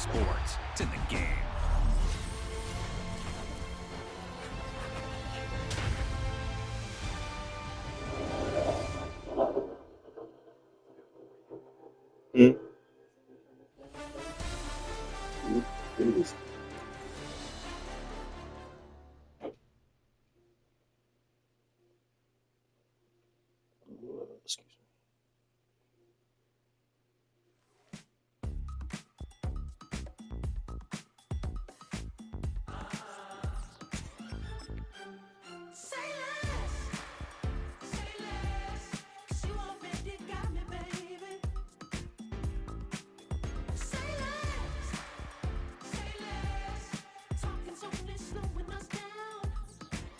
sports. It's in the game. Excuse me.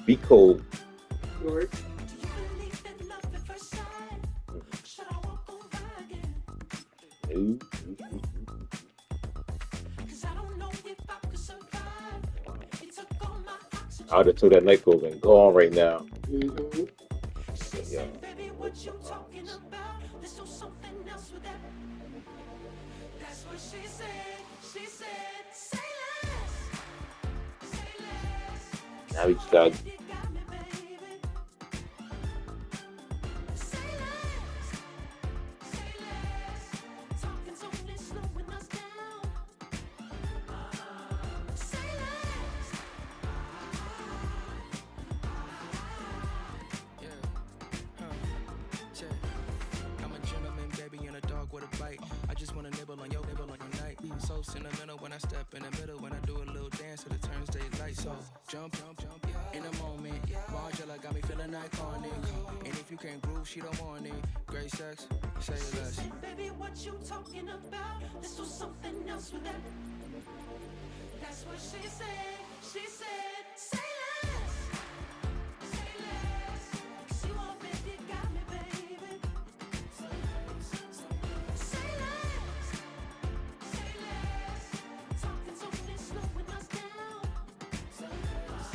Be cold. George. Ooh. I would have told that night club and go on right now. Mm-hmm. Yeah. Now we just got. I'm a gentleman, baby, and a dog with a bite. I just wanna nibble on your night. So sentimental when I step in the middle, when I do a little dance till it turns daylight. So jump, in a moment. Margella got me feeling iconic. And if you can't groove, she don't want it. Great sex, say less. Baby, what you talking about? Let's do something else with that. That's what she said. She said, say less. Say less. 'Cause you already got me, baby. Say less. Say less. Talking so fast, slowing us down. Say less.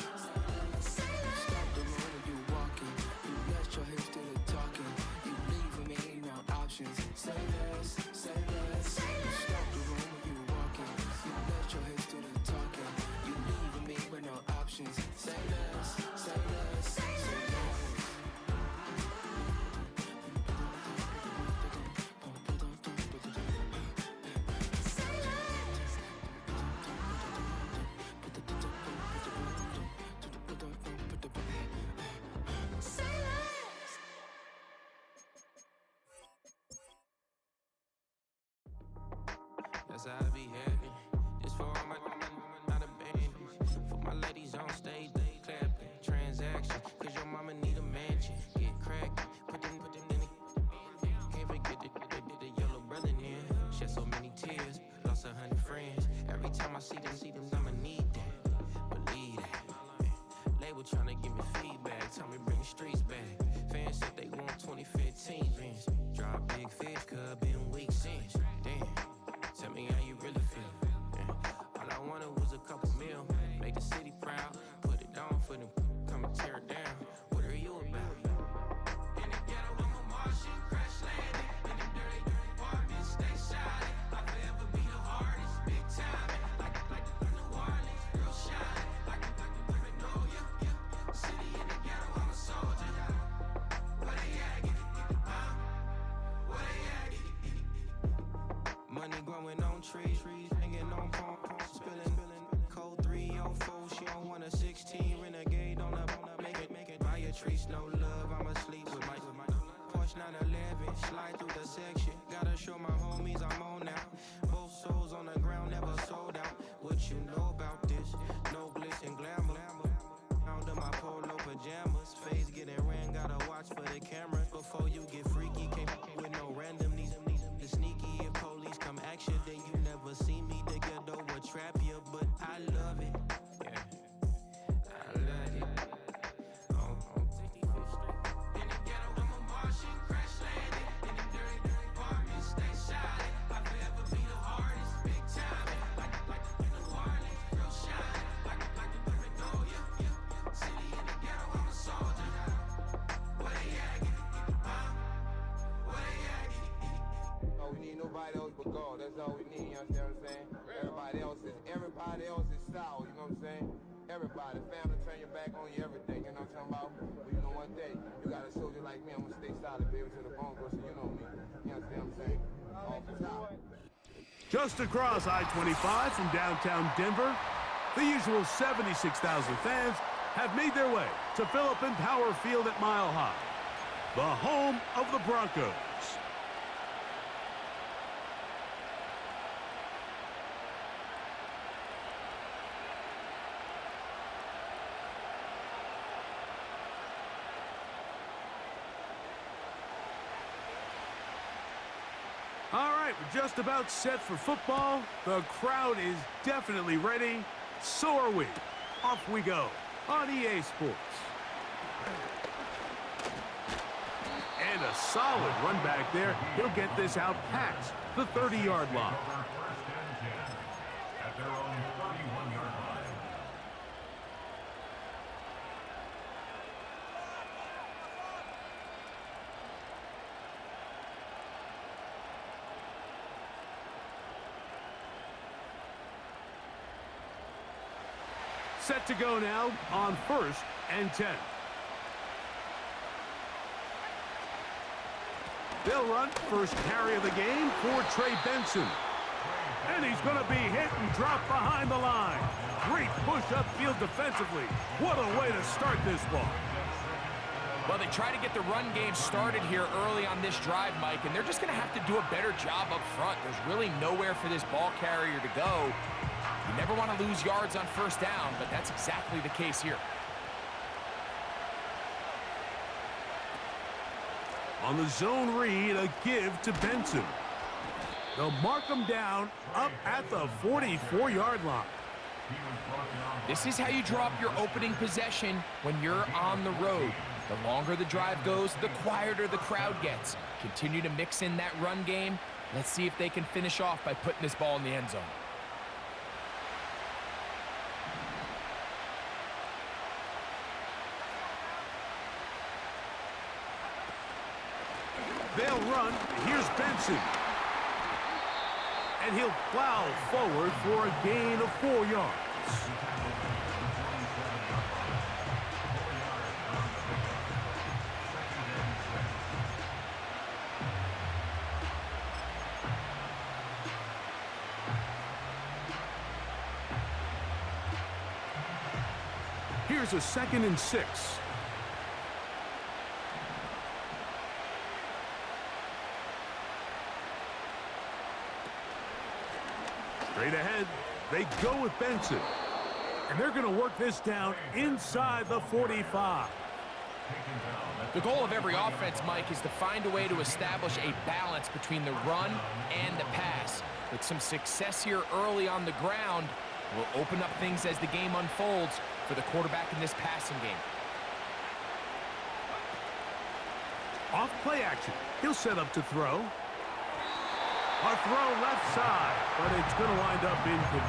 Say less. Stop the room when you walking. You let your hips do the talking. You leaving me no options. Say less, say less. Stop the room when you walking. You let your hips do the talking. You leaving me with no options. Say less, say less, say less. That's how I be acting. Just for all my not abandoned. For my ladies on stage, they clapping. Transaction, cause your mama need a mansion. Get cracked, put them in the. Can't forget the yellow brother in. Shed so many tears, lost 100 friends. Every time I see them, I'ma need that. Believe that. Label tryna give me feedback, tell me bring the streets back. Fans said they want 2015 Vince. Drop big fish, cuz been weak since. Damn. Tell me how you really feel. Yeah. All I wanted was a couple mil. Make the city proud. Put it on for them. Come and tear it down. What are you about? In the ghetto, I'm a Martian. Crash landing. In the dirty apartments. Stay silent. I'll forever be the hardest. Big time. Like New Orleans. Real shine. Like Magnolia. City in the ghetto, I'm a soldier. Where they at? Get it, where they at? Money growing on trees, hanging on palm, spilling, code 304. She don't want a 16 renegade on a make it. Buy a tree, no love. I'ma sleep with my Porsche 911, slide through the section. Gotta show my homies I'm on now. Both souls on the ground, never sold out. What you know about this? No glitz and glamour. Under my polo pajamas, face getting ran. Gotta watch for the cameras before you get freaky. Can't with no random these sneaky. If police come action, then you never see me. The ghetto will trap you, but I love it. Yeah, I love it. In the ghetto, I'm a Martian, crash landing. In the dirty apartments, stay silent. I'll forever be the hardest, big time. Like New Orleans, real shine. Like Magnolia. City in the ghetto, I'm a soldier. Where they at? Get the know, we need nobody else but God. That's all we need, you understand what I'm saying? Everybody else is sour, you know what I'm saying? Everybody, family turn your back on you, everything, you know what I'm talking about? But you know one thing, you got a soldier like me, I'm gonna stay solid, baby, to the bone, bro, so you know me. You understand what I'm saying? Off the top. Just across I-25 from downtown Denver, the usual 76,000 fans have made their way to Philip Power Field at Mile High, the home of the Broncos. All right, we're just about set for football. The crowd is definitely ready. So are we. Off we go on EA Sports. And a solid run back there. He'll get this out past the 30-yard line. At their own 31-yard line. Set to go now on 1st and 10. They'll run first carry of the game for Trey Benson. And he's going to be hit and dropped behind the line. Great push upfield defensively. What a way to start this ball. Well, they try to get the run game started here early on this drive, Mike, and they're just going to have to do a better job up front. There's really nowhere for this ball carrier to go. You never want to lose yards on first down, but that's exactly the case here. On the zone read, a give to Benson. They'll mark him down up at the 44-yard line. This is how you draw up your opening possession when you're on the road. The longer the drive goes, the quieter the crowd gets. Continue to mix in that run game. Let's see if they can finish off by putting this ball in the end zone. They'll run. Here's Benson. And he'll plow forward for a gain of 4 yards. Here's a 2nd and 6. Straight ahead, they go with Benson. And they're going to work this down inside the 45. The goal of every offense, Mike, is to find a way to establish a balance between the run and the pass. With some success here early on the ground, will open up things as the game unfolds for the quarterback in this passing game. Off play action. He'll set up to throw. A throw left side, but it's going to wind up incomplete.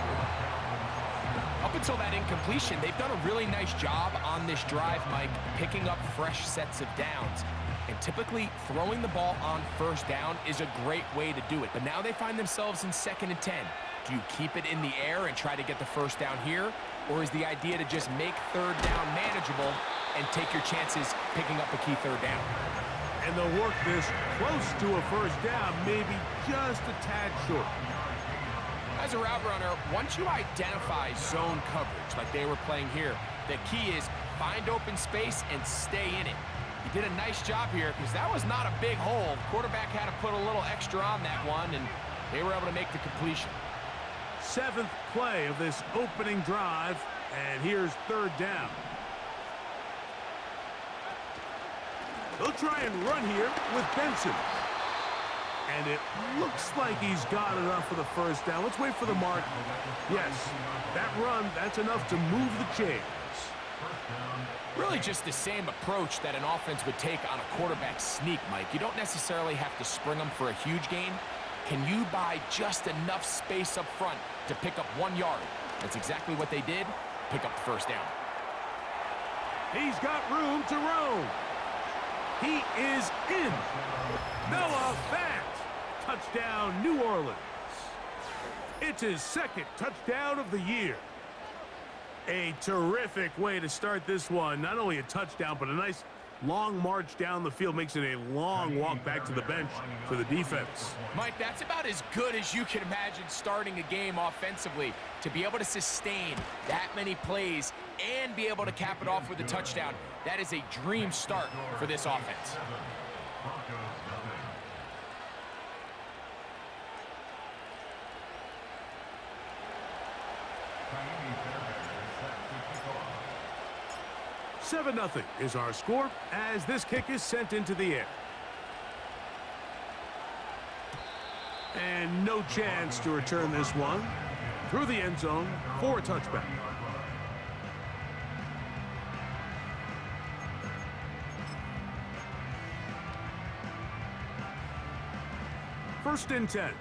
Up until that incompletion, they've done a really nice job on this drive, Mike, picking up fresh sets of downs. And typically, throwing the ball on first down is a great way to do it. But now they find themselves in 2nd and 10. Do you keep it in the air and try to get the first down here? Or is the idea to just make 3rd down manageable and take your chances picking up a key 3rd down? And they'll work this close to a first down, maybe just a tad short. As a route runner, once you identify zone coverage like they were playing here, the key is find open space and stay in it. He did a nice job here because that was not a big hole. Quarterback had to put a little extra on that one, and they were able to make the completion. 7th play of this opening drive, and here's 3rd down. They'll try and run here with Benson. And it looks like he's got enough for the first down. Let's wait for the mark. Yes, that run, that's enough to move the chains. Really just the same approach that an offense would take on a quarterback sneak, Mike. You don't necessarily have to spring them for a huge gain. Can you buy just enough space up front to pick up 1 yard? That's exactly what they did. Pick up the first down. He's got room to roam. He is in. Noah Fant. Touchdown, New Orleans. It's his second touchdown of the year. A terrific way to start this one. Not only a touchdown, but a nice long march down the field. Makes it a long walk back to the bench for the defense. Mike, that's about as good as you can imagine starting a game offensively. To be able to sustain that many plays and be able to cap it off with a touchdown, that is a dream start for this offense. Seven 7-0 is our score as this kick is sent into the air. And no chance to return this one through the end zone for a touchback. First and 10.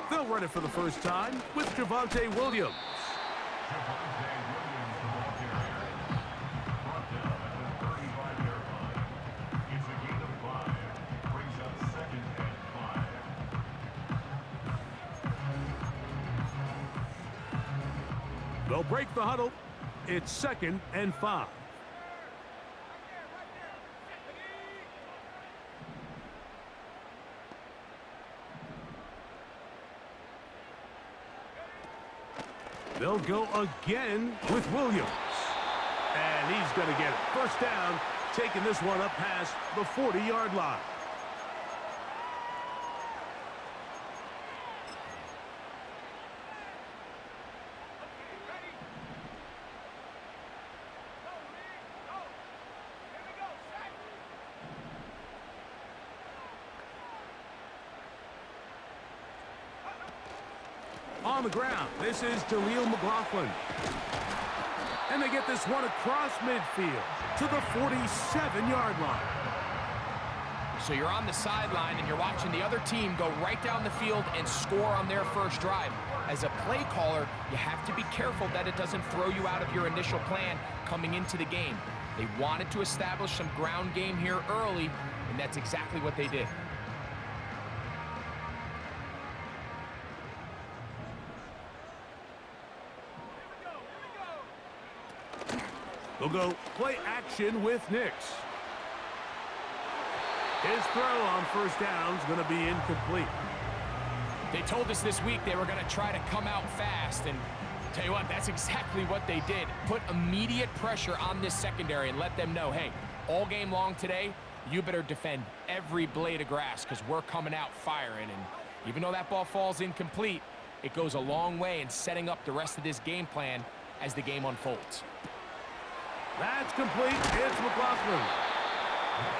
They'll run it for the first time with Javonte Williams. They'll break the huddle. It's 2nd and 5. They'll go again with Williams. And he's going to get it. First down, taking this one up past the 40-yard line. On the ground, this is Jaleel McLaughlin. And they get this one across midfield to the 47-yard line. So you're on the sideline and you're watching the other team go right down the field and score on their first drive. As a play caller, you have to be careful that it doesn't throw you out of your initial plan coming into the game. They wanted to establish some ground game here early, and that's exactly what they did. They'll go play action with Nix. His throw on first down is going to be incomplete. They told us this week they were going to try to come out fast, and tell you what, that's exactly what they did. Put immediate pressure on this secondary and let them know, hey, all game long today, you better defend every blade of grass because we're coming out firing. And even though that ball falls incomplete, it goes a long way in setting up the rest of this game plan as the game unfolds. That's complete. It's McLaughlin.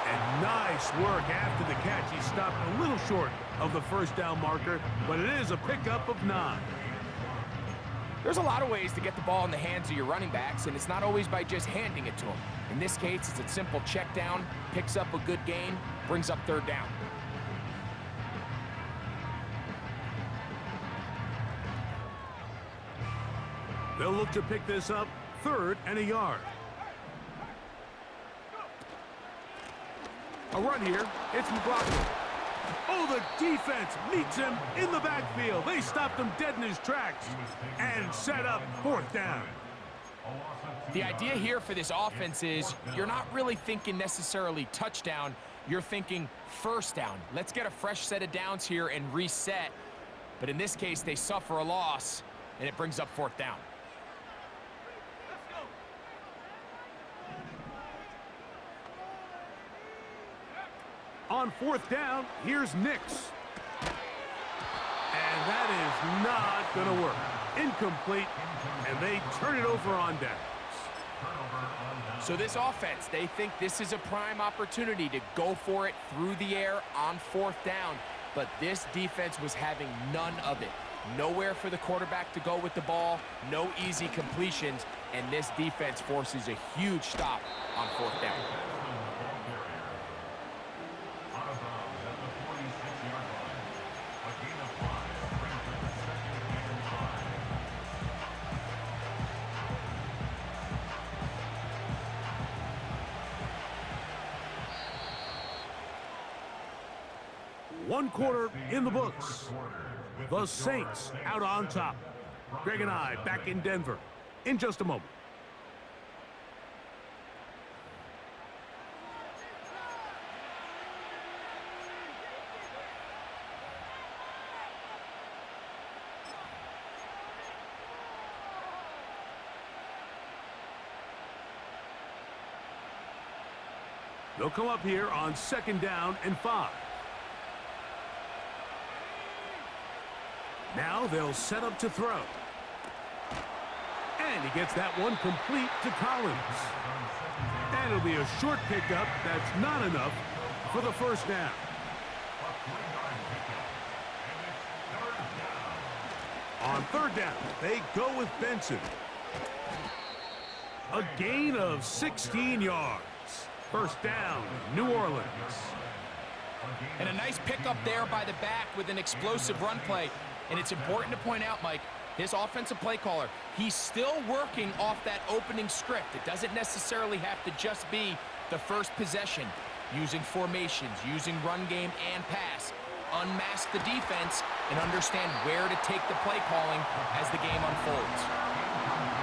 And nice work after the catch. He stopped a little short of the first down marker, but it is a pickup of 9. There's a lot of ways to get the ball in the hands of your running backs, and it's not always by just handing it to them. In this case, it's a simple check down, picks up a good gain, brings up third down. They'll look to pick this up 3rd and a yard. A run here. It's McLaughlin. Oh, the defense meets him in the backfield. They stopped him dead in his tracks and set up 4th down. The idea here for this offense is you're not really thinking necessarily touchdown. You're thinking first down. Let's get a fresh set of downs here and reset. But in this case, they suffer a loss, and it brings up 4th down. On 4th down, here's Nix. And that is not going to work. Incomplete, and they turn it over on downs. So this offense, they think this is a prime opportunity to go for it through the air on 4th down. But this defense was having none of it. Nowhere for the quarterback to go with the ball, no easy completions, and this defense forces a huge stop on 4th down. One quarter in the books. The Saints out on top. Greg and I back in Denver in just a moment. They'll come up here on 2nd down and 5. Now they'll set up to throw. And he gets that one complete to Collins. And it'll be a short pickup that's not enough for the 1st down. On 3rd down, they go with Benson. A gain of 16 yards. 1st down, New Orleans. And a nice pickup there by the back with an explosive run play. And it's important to point out, Mike, his offensive play caller, he's still working off that opening script. It doesn't necessarily have to just be the first possession. Using formations, using run game and pass. Unmask the defense and understand where to take the play calling as the game unfolds.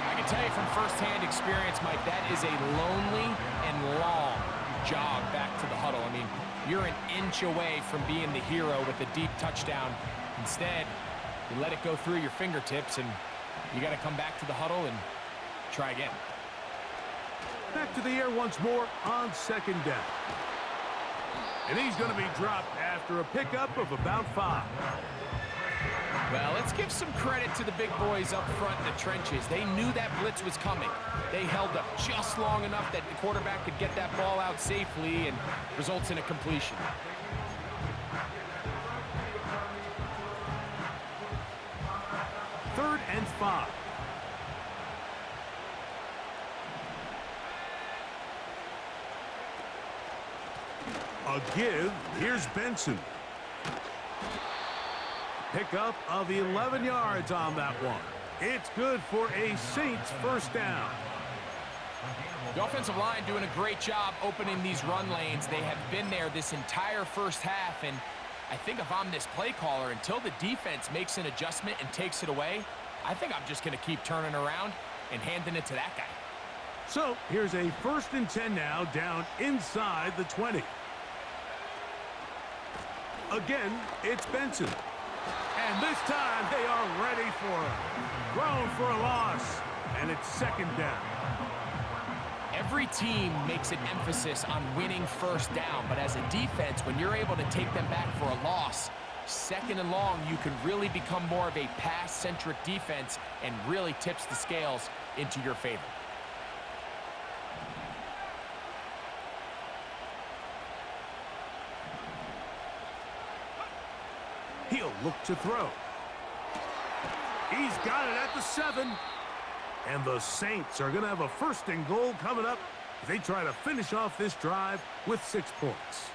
I can tell you from firsthand experience, Mike, that is a lonely and long jog back to the huddle. I mean, you're an inch away from being the hero with a deep touchdown. Instead, you let it go through your fingertips, and you got to come back to the huddle and try again. Back to the air once more on 2nd down. And he's going to be dropped after a pickup of about 5. Well, let's give some credit to the big boys up front in the trenches. They knew that blitz was coming. They held up just long enough that the quarterback could get that ball out safely and results in a completion. Third and 5. A give. Here's Benson. Pickup of 11 yards on that one. It's good for a Saints 1st down. The offensive line doing a great job opening these run lanes. They have been there this entire 1st half, and I think if I'm this play caller, until the defense makes an adjustment and takes it away, I think I'm just going to keep turning around and handing it to that guy. So here's a 1st and 10 now, down inside the 20. Again, it's Benson. And this time they are ready for it. Thrown for a loss, and it's 2nd down. Every team makes an emphasis on winning 1st down, but as a defense, when you're able to take them back for a loss, 2nd and long, you can really become more of a pass-centric defense and really tips the scales into your favor. He'll look to throw. He's got it at the 7. And the Saints are going to have a 1st and goal coming up as they try to finish off this drive with 6 points.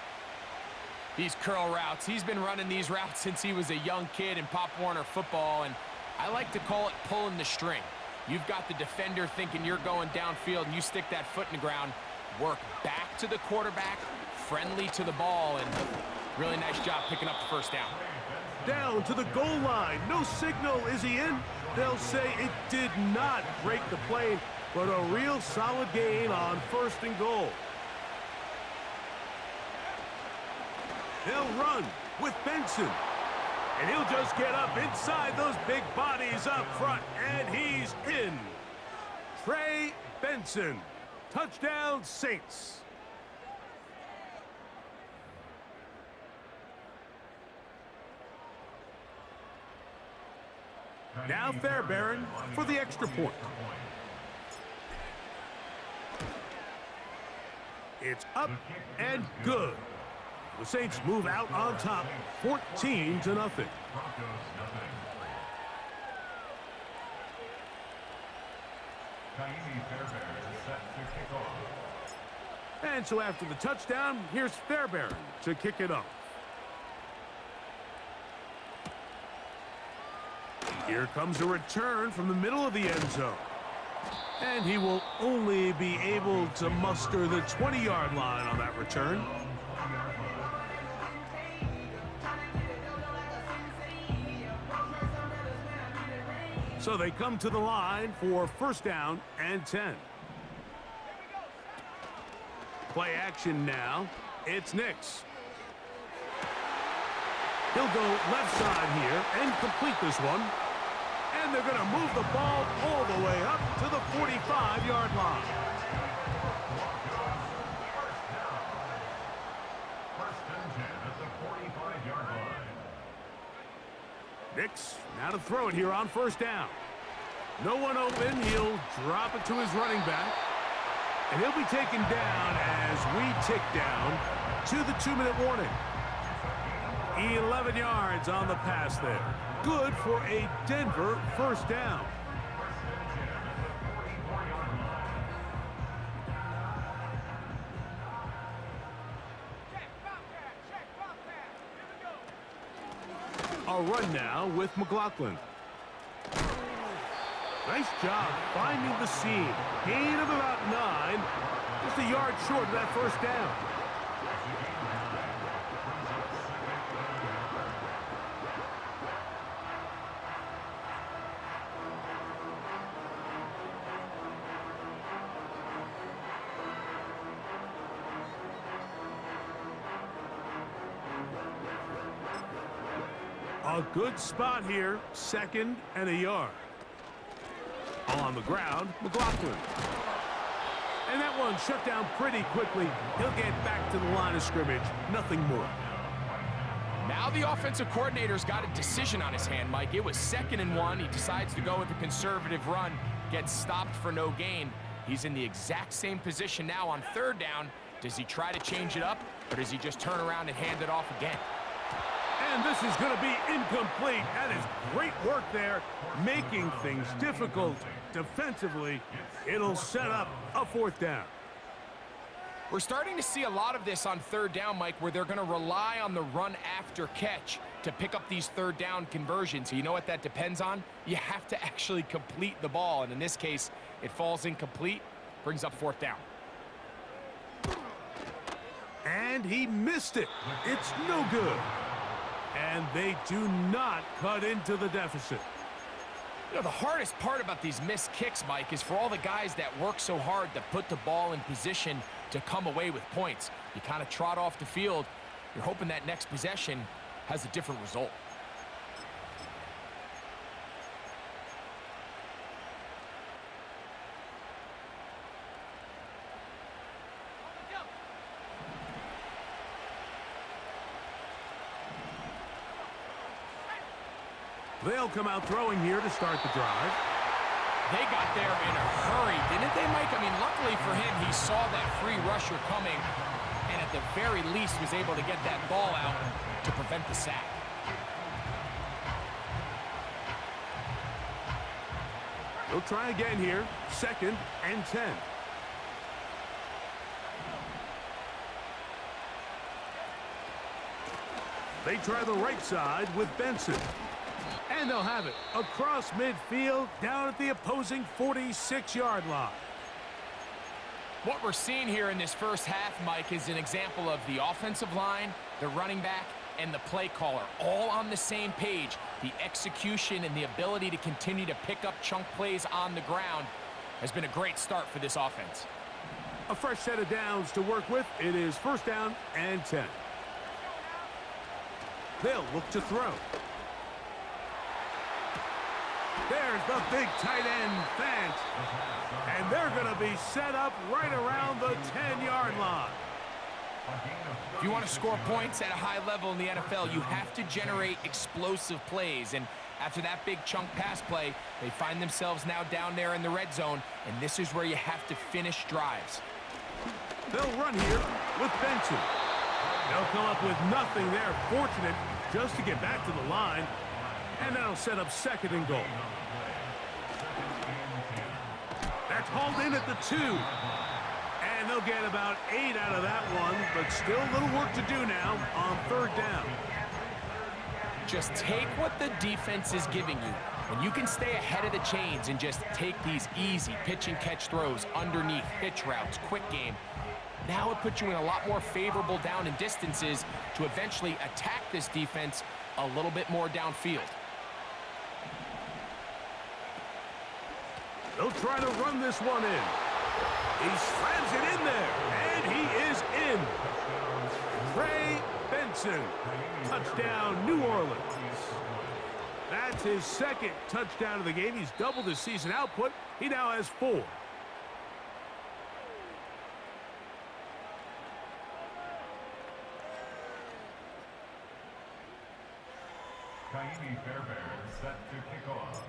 These curl routes, he's been running these routes since he was a young kid in Pop Warner football, and I like to call it pulling the string. You've got the defender thinking you're going downfield, and you stick that foot in the ground, work back to the quarterback, friendly to the ball, and really nice job picking up the 1st down. Down to the goal line. No signal. Is he in? They'll say it did not break the plane, but a real solid gain on 1st and goal. They'll run with Benson. And he'll just get up inside those big bodies up front, and he's in. Trey Benson. Touchdown, Saints. Now Fairbairn for the extra point. It's up and good. The Saints move out on top, 14-0. And so after the touchdown, here's Fairbairn to kick it off. Here comes a return from the middle of the end zone. And he will only be able to muster the 20-yard line on that return. So they come to the line for first down and 10. Play action now. It's Nix. He'll go left side here and complete this one. And they're going to move the ball all the way up to the 45-yard line. First and 10 at the 45-yard line. Nix now to throw it here on first down. No one open. He'll drop it to his running back. And he'll be taken down as we tick down to the 2-minute warning. 11 yards on the pass there. Good for a Denver first down. A run now with McLaughlin. Nice job finding the seam. Gain of about 9. Just a yard short of that first down. A good spot here. 2nd and a yard. On the ground, McLaughlin. And that one shut down pretty quickly. He'll get back to the line of scrimmage. Nothing more. Now the offensive coordinator's got a decision on his hand, Mike. It was 2nd and 1. He decides to go with a conservative run. Gets stopped for no gain. He's in the exact same position now on 3rd down. Does he try to change it up, or does he just turn around and hand it off again? And this is going to be incomplete. That is great work there, making things difficult defensively. It'll set up a 4th down. We're starting to see a lot of this on 3rd down, Mike, where they're going to rely on the run after catch to pick up these 3rd down conversions. So you know what that depends on? You have to actually complete the ball. And in this case, it falls incomplete, brings up 4th down. And he missed it. It's no good. And they do not cut into the deficit. You know, the hardest part about these missed kicks, Mike, is for all the guys that work so hard to put the ball in position to come away with points. You kind of trot off the field. You're hoping that next possession has a different result. They'll come out throwing here to start the drive. They got there in a hurry, didn't they, Mike? I mean, luckily for him, he saw that free rusher coming, and at the very least was able to get that ball out to prevent the sack. They'll try again here. 2nd and 10. They try the right side with Benson. And they'll have it across midfield down at the opposing 46-yard line. What we're seeing here in this first half, Mike, is an example of the offensive line, the running back, and the play caller all on the same page. The execution and the ability to continue to pick up chunk plays on the ground has been a great start for this offense. A fresh set of downs to work with. It is 1st down and 10. They'll look to throw. There's the big tight end, Fant. And they're going to be set up right around the 10-yard line. If you want to score points at a high level in the NFL, you have to generate explosive plays. And after that big chunk pass play, they find themselves now down there in the red zone, and this is where you have to finish drives. They'll run here with Benson. They'll come up with nothing there. Fortunate just to get back to the line. And that'll set up 2nd and goal. That's hauled in at the 2. And they'll get about 8 out of that one, but still a little work to do now on 3rd down. Just take what the defense is giving you. When you can stay ahead of the chains and just take these easy pitch and catch throws underneath, hitch routes, quick game, now it puts you in a lot more favorable down and distances to eventually attack this defense a little bit more downfield. They'll try to run this one in. He slams it in there, and he is in. Trey Benson, touchdown, New Orleans. That's his second touchdown of the game. He's doubled his season output. He now has 4. Set to kick off.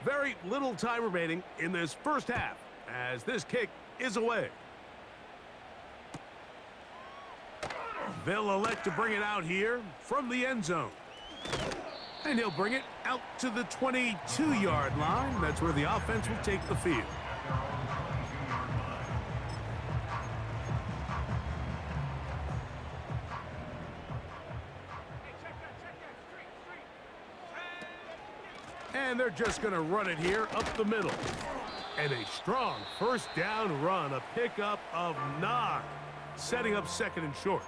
Very little time remaining in this first half as this kick is away. They'll elect to bring it out here from the end zone. And he'll bring it out to the 22-yard line. That's where the offense will take the field. And they're just going to run it here up the middle. And a strong first down run, a pickup of 9, setting up second and short.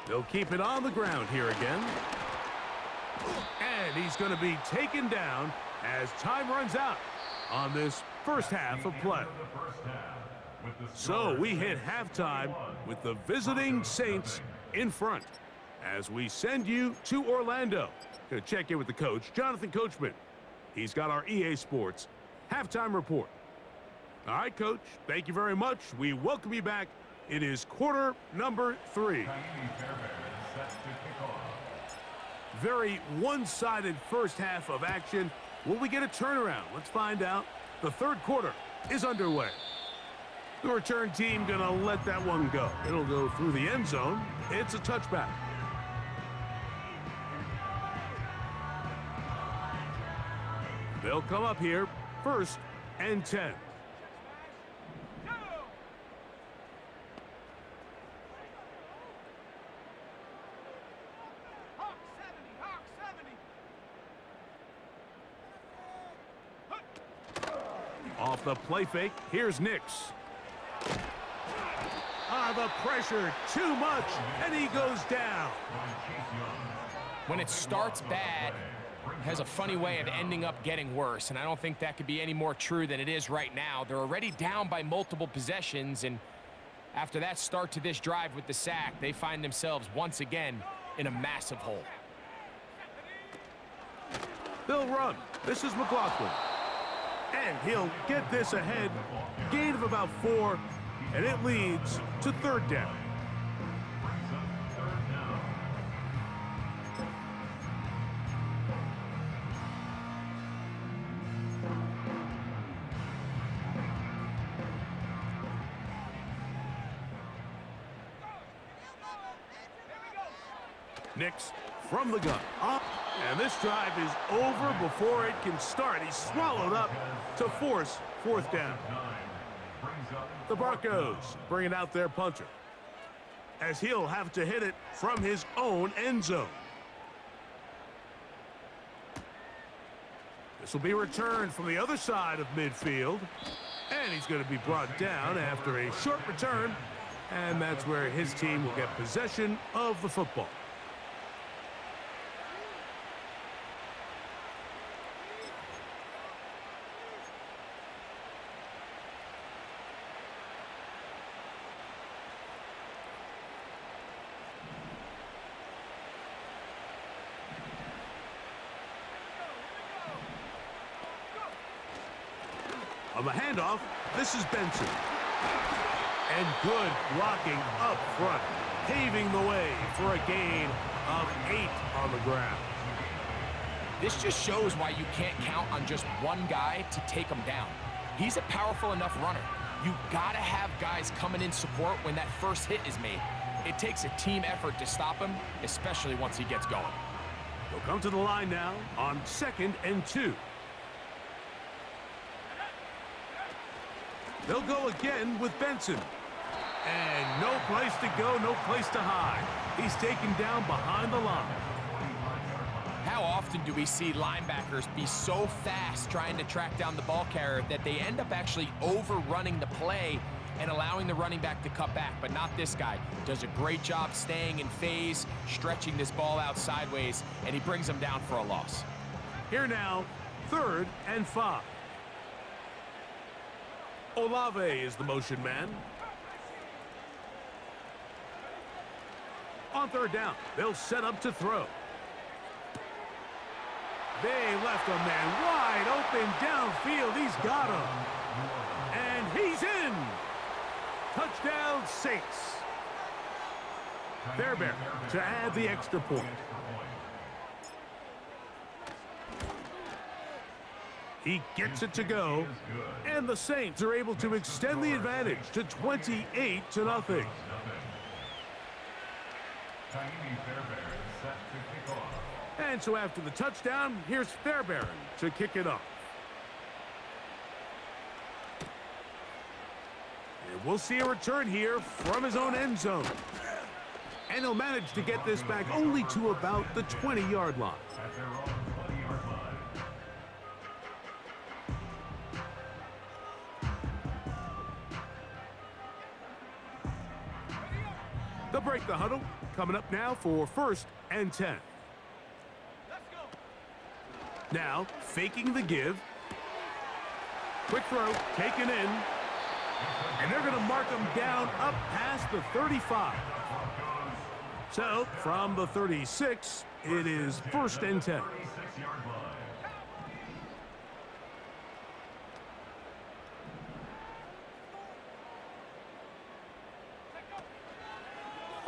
They'll keep it on the ground here again. And he's going to be taken down as time runs out on this first half of play. So we hit halftime with the visiting Saints in front as we send you to Orlando. Going to check in with the coach, Jonathan Coachman. He's got our EA Sports halftime report. All right, Coach, thank you very much. We welcome you back. It is quarter number 3. Very one-sided first half of action. Will we get a turnaround? Let's find out. The third quarter is underway. The return team gonna let that one go. It'll go through the end zone. It's a touchback. They'll come up here, 1st and 10. Off the play fake, here's Nix. The pressure, too much, and he goes down. When it starts bad, it has a funny way of ending up getting worse, and I don't think that could be any more true than it is right now. They're already down by multiple possessions, and after that start to this drive with the sack, they find themselves once again in a massive hole. They'll run. This is McLaughlin. And he'll get this ahead. Gain of about 4, and it leads to 3rd down. Nix from the gun. Up. And this drive is over before it can start. He's swallowed up to force 4th down. The Broncos bringing out their punter as he'll have to hit it from his own end zone. This will be returned from the other side of midfield. And he's going to be brought down after a short return. And that's where his team will get possession of the football. On the handoff, this is Benson. And good blocking up front, paving the way for a gain of 8 on the ground. This just shows why you can't count on just one guy to take him down. He's a powerful enough runner. You gotta have guys coming in support when that first hit is made. It takes a team effort to stop him, especially once he gets going. They'll come to the line now on 2nd and 2. They'll go again with Benson. And no place to go, no place to hide. He's taken down behind the line. How often do we see linebackers be so fast trying to track down the ball carrier that they end up actually overrunning the play and allowing the running back to cut back, but not this guy. Does a great job staying in phase, stretching this ball out sideways, and he brings him down for a loss. Here now, 3rd and 5. Olave is the motion man. On 3rd down, they'll set up to throw. They left a man wide open downfield. He's got him. And he's in. Touchdown, Saints. Fairbairn to add the extra point. He gets it to go, and the Saints are able to extend the advantage to 28-0. And so after the touchdown, here's Fairbairn to kick it off. And we'll see a return here from his own end zone. And he'll manage to get this back only to about the 20-yard line. They'll break the huddle. Coming up now for 1st and 10. Now, faking the give. Quick throw, taken in. And they're going to mark him down up past the 35. So, from the 36, it is 1st and 10.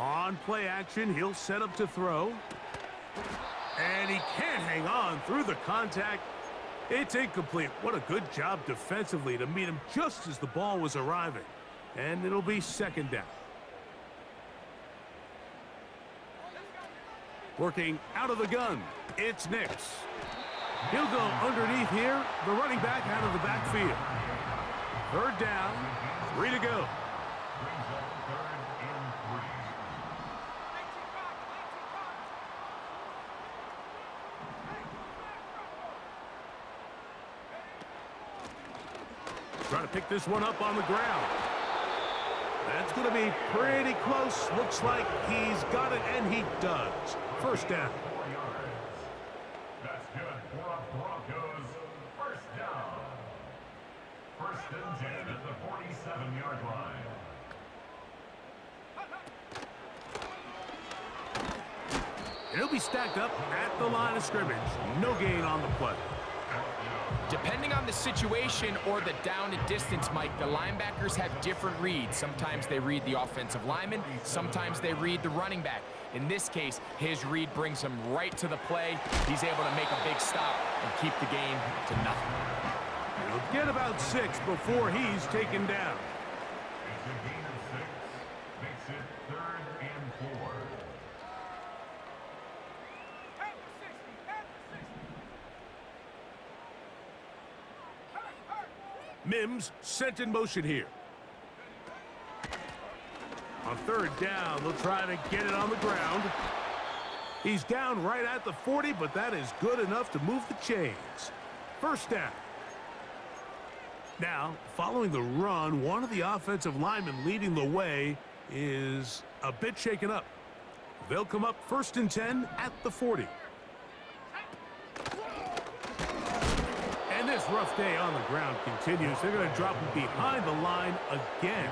On play action, he'll set up to throw. And he can't hang on through the contact. It's incomplete. What a good job defensively to meet him just as the ball was arriving. And it'll be 2nd down. Working out of the gun, it's Nix. He'll go underneath here, the running back out of the backfield. 3rd down, 3 to go. Trying to pick this one up on the ground. That's going to be pretty close. Looks like he's got it, and he does. 1st down. That's good for a Broncos 1st down. 1st and 10 at the 47-yard line. He'll be stacked up at the line of scrimmage. No gain on the play. Depending on the situation or the down and distance, Mike, the linebackers have different reads. Sometimes they read the offensive lineman. Sometimes they read the running back. In this case, his read brings him right to the play. He's able to make a big stop and keep the game to nothing. He'll get about 6 before he's taken down. It's a gain of 6. Makes it 3rd and 4. Mims sent in motion here. On 3rd down, they'll try to get it on the ground. He's down right at the 40, but that is good enough to move the chains. 1st down. Now, following the run, one of the offensive linemen leading the way is a bit shaken up. They'll come up 1st and 10 at the 40. And this rough day on the ground continues. They're going to drop him behind the line again.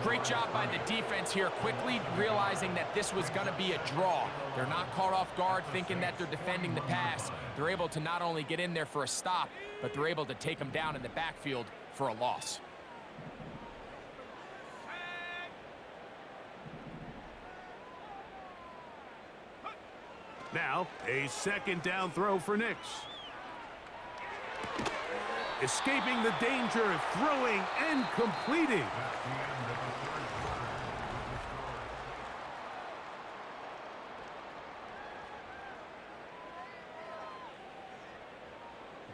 Great job by the defense here, quickly realizing that this was going to be a draw. They're not caught off guard thinking that they're defending the pass. They're able to not only get in there for a stop, but they're able to take him down in the backfield for a loss. Now, a 2nd down throw for Nix. Escaping the danger, throwing and completing.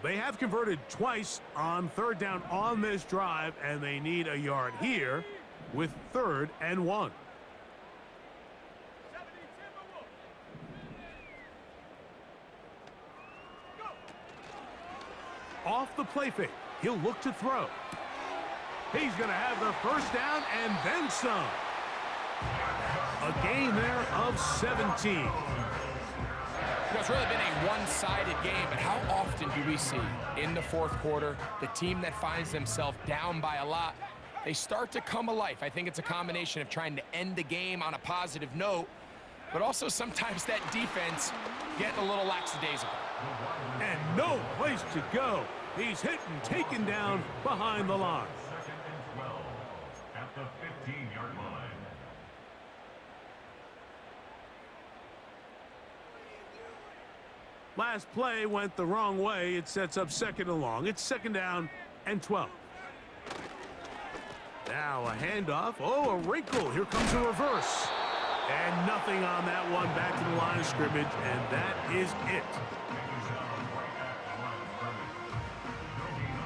They have converted twice on 3rd down on this drive, and they need a yard here with 3rd and 1. Off the play fake, he'll look to throw. He's going to have the first down and then some. A gain there of 17. It's really been a one-sided game, but how often do we see in the fourth quarter the team that finds themselves down by a lot, they start to come alive? I think it's a combination of trying to end the game on a positive note, but also sometimes that defense getting a little lackadaisical. And no place to go. He's hit and taken down behind the line. Second and 12 at the 15-yard line. Last play went the wrong way. It sets up second and long. It's second down and 12. Now a handoff. Oh, a wrinkle. Here comes a reverse. And nothing on that one. Back to the line of scrimmage, and that is it.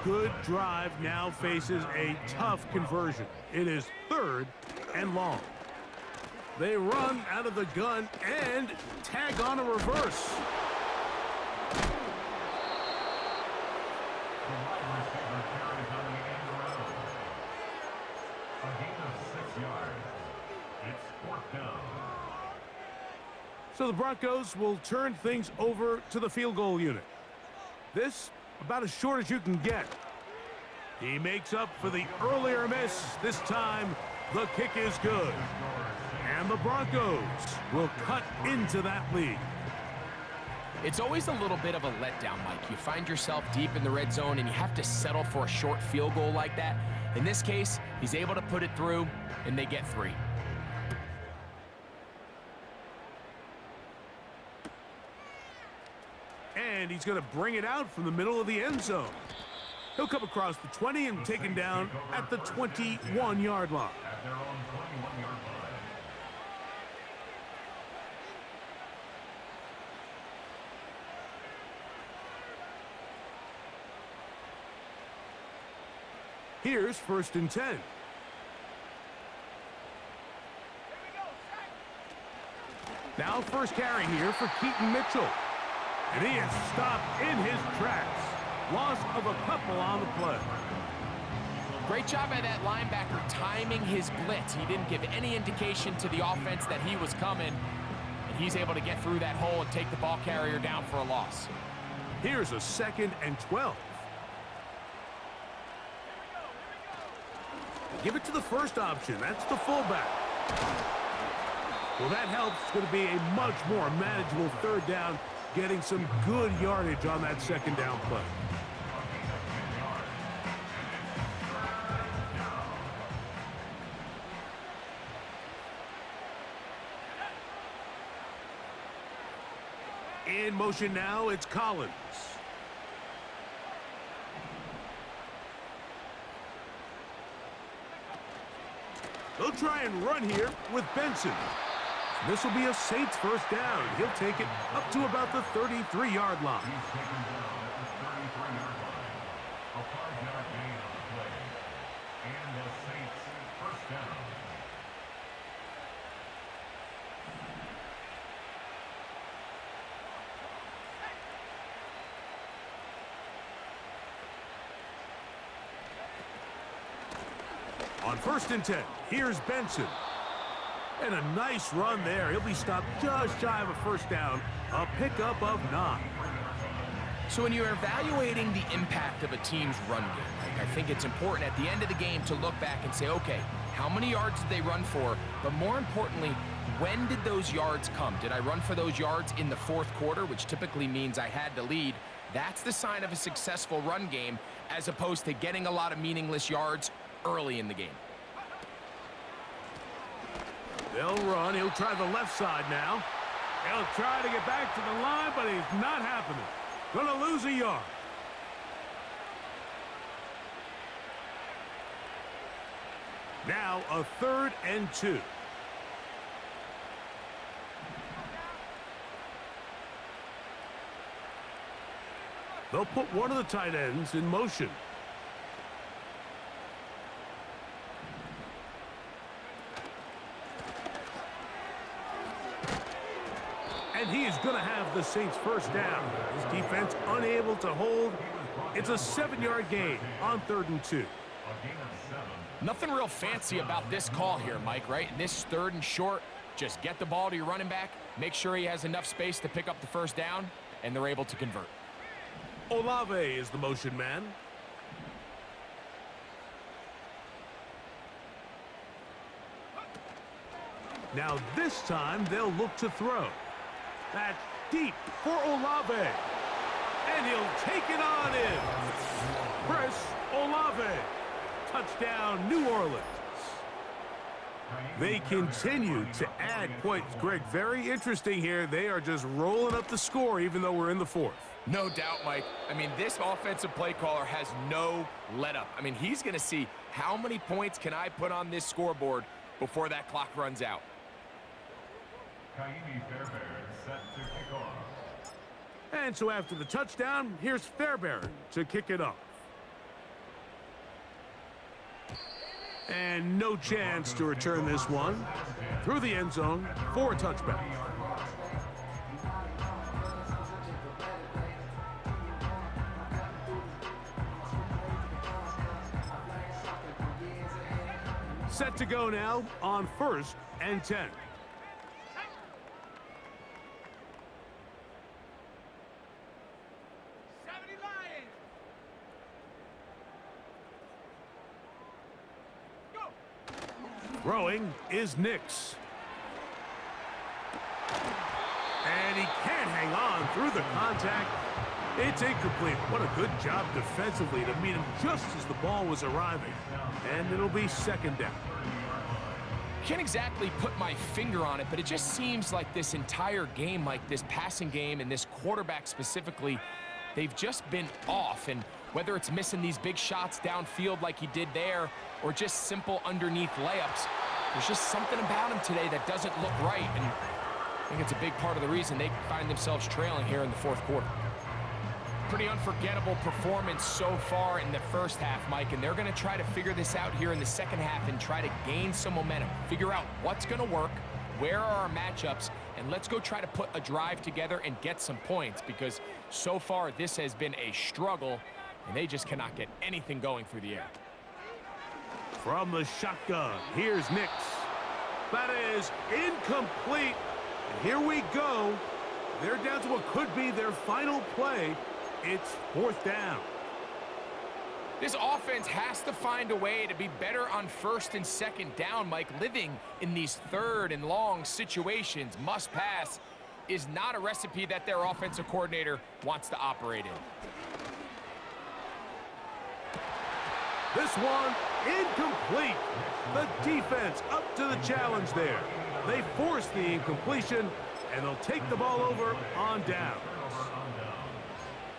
Good drive now faces a tough conversion. It is third and long. They run out of the gun and tag on a reverse. The wide receiver carries on the end around. A gain of 6 yards. It's fourth down. So the Broncos will turn things over to the field goal unit. This about as short as you can get. He makes up for the earlier miss. This time, the kick is good. And the Broncos will cut into that lead. It's always a little bit of a letdown, Mike. You find yourself deep in the red zone and you have to settle for a short field goal like that. In this case, he's able to put it through, and they get 3. And he's going to bring it out from the middle of the end zone. He'll come across the 20 and taken down at the 21-yard line. At their own 21-yard line. Here's first and 10. Now first carry here for Keaton Mitchell. And he is stopped in his tracks. Loss of a couple on the play. Great job by that linebacker timing his blitz. He didn't give any indication to the offense that he was coming, and he's able to get through that hole and take the ball carrier down for a loss. Here's a second and 12. Give it to the first option. That's the fullback. Well, that helps. It's going to be a much more manageable third down, getting some good yardage on that second down play. In motion now, it's Collins. They'll try and run here with Benson. This will be a Saints first down. He'll take it up to about the 33-yard line. He's taken down at the 33-yard line. A 5-yard gain on the play. And the Saints first down. On first and 10, here's Benson. And a nice run there. He'll be stopped just shy of a first down. A pickup of 9. So when you're evaluating the impact of a team's run game, I think it's important at the end of the game to look back and say, okay, how many yards did they run for? But more importantly, when did those yards come? Did I run for those yards in the fourth quarter, which typically means I had to lead? That's the sign of a successful run game, as opposed to getting a lot of meaningless yards early in the game. They'll run. He'll try the left side now. He'll try to get back to the line, but it's not happening. Gonna lose a yard. Now a 3rd and 2. They'll put one of the tight ends in motion. And he is going to have the Saints first down. His defense unable to hold. It's a 7-yard gain on 3rd and 2. A gain of 7. Nothing real fancy about this call here, Mike, right? In this 3rd and short, just get the ball to your running back, make sure he has enough space to pick up the first down, and they're able to convert. Olave is the motion man. Now this time they'll look to throw. That's deep for Olave. And he'll take it on in. Chris Olave. Touchdown, New Orleans. They continue to add points. Greg, very interesting here. They are just rolling up the score even though we're in the 4th. No doubt, Mike. I mean, this offensive play caller has no let-up. I mean, he's going to see how many points can I put on this scoreboard before that clock runs out. Set to kick off. And so after the touchdown, here's Fairbairn to kick it off. And no chance to return this one through the end zone for a touchback. Set to go now on 1st and 10. Throwing is Nix. And he can't hang on through the contact. It's incomplete. What a good job defensively to meet him just as the ball was arriving. And it'll be 2nd down. Can't exactly put my finger on it, but it just seems like this entire game, like this passing game and this quarterback specifically, they've just been off. And whether it's missing these big shots downfield like he did there or just simple underneath layups, there's just something about him today that doesn't look right. And I think it's a big part of the reason they find themselves trailing here in the 4th quarter. Pretty unforgettable performance so far in the 1st half, Mike, and they're going to try to figure this out here in the 2nd half and try to gain some momentum, figure out what's going to work, where are our matchups, and let's go try to put a drive together and get some points, because so far this has been a struggle, and they just cannot get anything going through the air. From the shotgun, here's Nix. That is incomplete. And here we go. They're down to what could be their final play. It's 4th down. This offense has to find a way to be better on 1st and 2nd down, Mike. Living in these 3rd and long situations, must pass, is not a recipe that their offensive coordinator wants to operate in. This one incomplete. The defense up to the challenge there. They force the incompletion, and they'll take the ball over on down.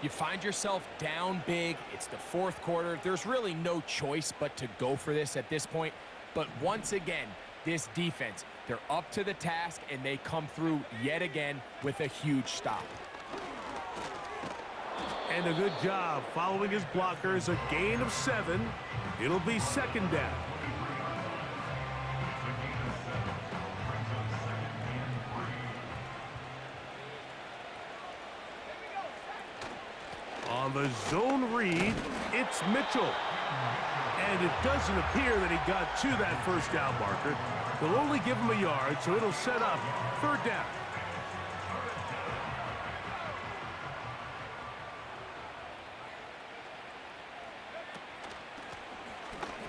You find yourself down big. It's the 4th quarter. There's really no choice but to go for this at this point. But once again, this defense, they're up to the task, and they come through yet again with a huge stop. And a good job following his blockers. A gain of 7. It'll be 2nd down. On the zone read, it's Mitchell. And it doesn't appear that he got to that 1st down marker. They'll only give him a yard, so it'll set up 3rd down.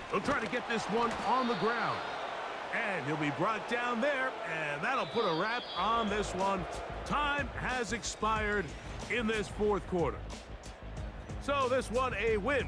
They'll try to get this one on the ground. And he'll be brought down there, and that'll put a wrap on this one. Time has expired in this 4th quarter. So this one a win